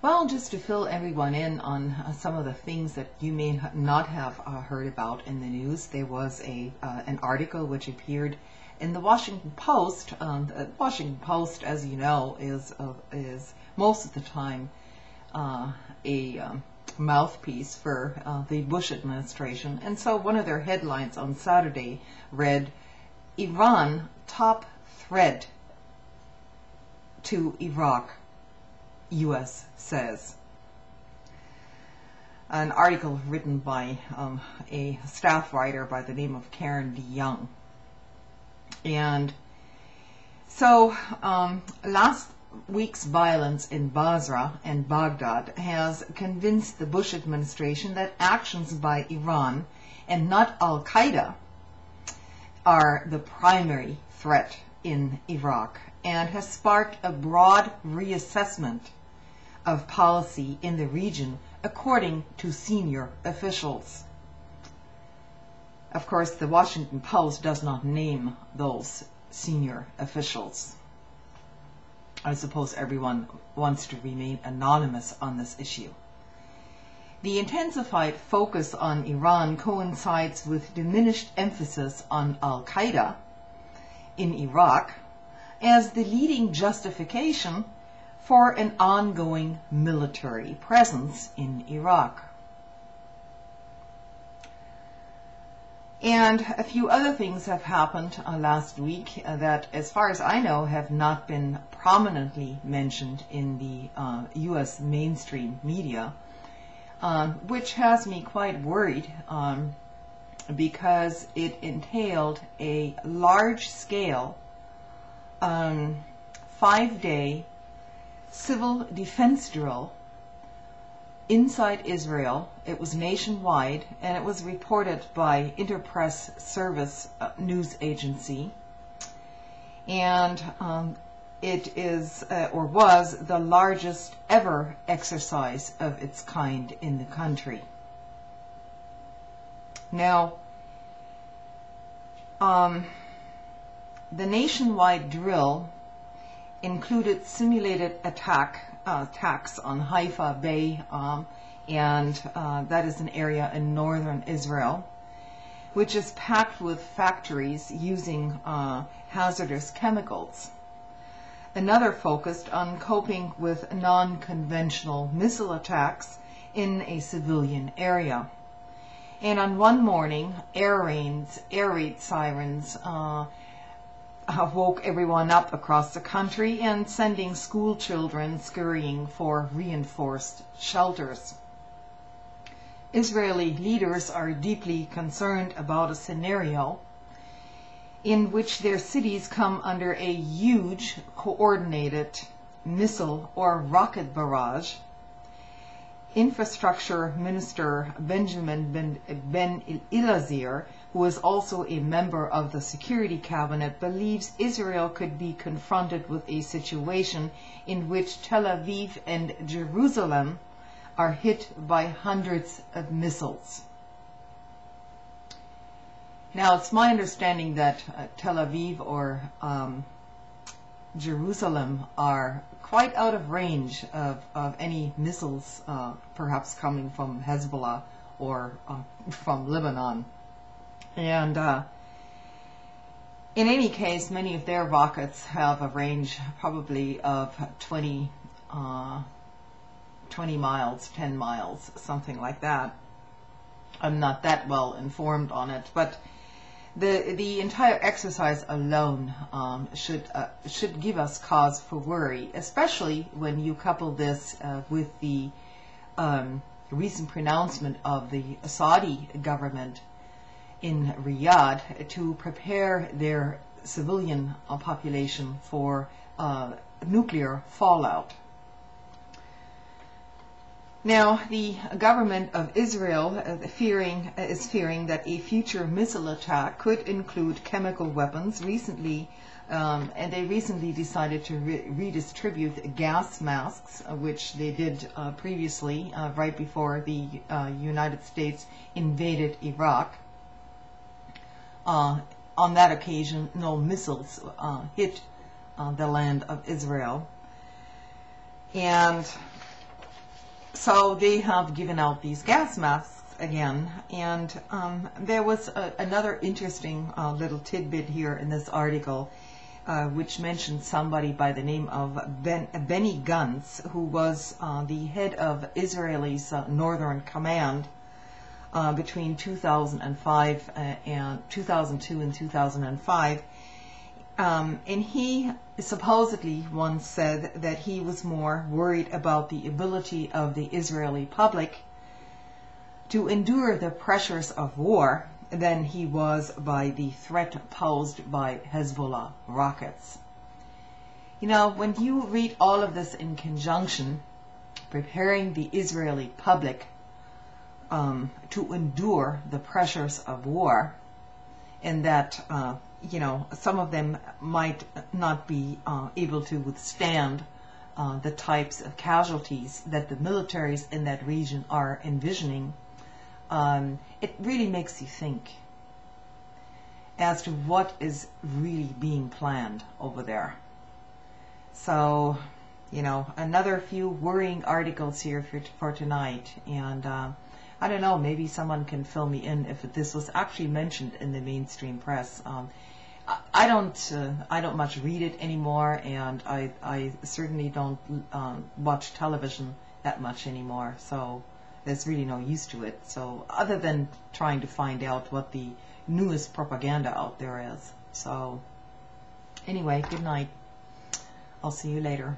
Well, just to fill everyone in on some of the things that you may not have heard about in the news, there was an article which appeared in the Washington Post. The Washington Post, as you know, is most of the time a mouthpiece for the Bush administration. And so one of their headlines on Saturday read, "Iran top threat to Iraq, U.S. says." An article written by a staff writer by the name of Karen DeYoung. And so last week's violence in Basra and Baghdad has convinced the Bush administration that actions by Iran and not Al-Qaeda are the primary threat in Iraq, and has sparked a broad reassessment of policy in the region, according to senior officials. Of course, the Washington Post does not name those senior officials. I suppose everyone wants to remain anonymous on this issue. The intensified focus on Iran coincides with diminished emphasis on Al-Qaeda in Iraq as the leading justification for an ongoing military presence in Iraq. And a few other things have happened last week that, as far as I know, have not been prominently mentioned in the U.S. mainstream media, which has me quite worried because it entailed a large-scale 5-day civil defense drill inside Israel. It was nationwide, and it was reported by Interpress Service news agency. And it is, or was, the largest ever exercise of its kind in the country. Now, the nationwide drill included simulated attacks on Haifa Bay, and that is an area in northern Israel, which is packed with factories using hazardous chemicals. Another focused on coping with non-conventional missile attacks in a civilian area. And on one morning, air raid sirens woke everyone up across the country, and sending school children scurrying for reinforced shelters. Israeli leaders are deeply concerned about a scenario in which their cities come under a huge coordinated missile or rocket barrage. Infrastructure Minister Benjamin Ben Elazar, who is also a member of the Security Cabinet, believes Israel could be confronted with a situation in which Tel Aviv and Jerusalem are hit by hundreds of missiles. Now, it's my understanding that Tel Aviv or Jerusalem are quite out of range of any missiles perhaps coming from Hezbollah or from Lebanon. And in any case, many of their rockets have a range probably of 20 miles, 10 miles, something like that. I'm not that well informed on it, but the entire exercise alone should give us cause for worry, especially when you couple this with the recent pronouncement of the Saudi government in Riyadh to prepare their civilian population for nuclear fallout. Now, the government of Israel is fearing that a future missile attack could include chemical weapons. And they recently decided to redistribute gas masks, which they did previously, right before the United States invaded Iraq. On that occasion, no missiles hit the land of Israel. And So they have given out these gas masks again, and there was another interesting little tidbit here in this article, which mentioned somebody by the name of Benny Gantz, who was the head of Israel's Northern Command between 2005 and 2002 and 2005. And he supposedly once said that he was more worried about the ability of the Israeli public to endure the pressures of war than he was by the threat posed by Hezbollah rockets. You know, when you read all of this in conjunction, preparing the Israeli public to endure the pressures of war, and that you know, some of them might not be able to withstand the types of casualties that the militaries in that region are envisioning, it really makes you think as to what is really being planned over there. So, you know, another few worrying articles here for tonight, and I don't know, maybe someone can fill me in if this was actually mentioned in the mainstream press. I don't much read it anymore, and I certainly don't watch television that much anymore, so there's really no use to it. So other than trying to find out what the newest propaganda out there is. So anyway, good night. I'll see you later.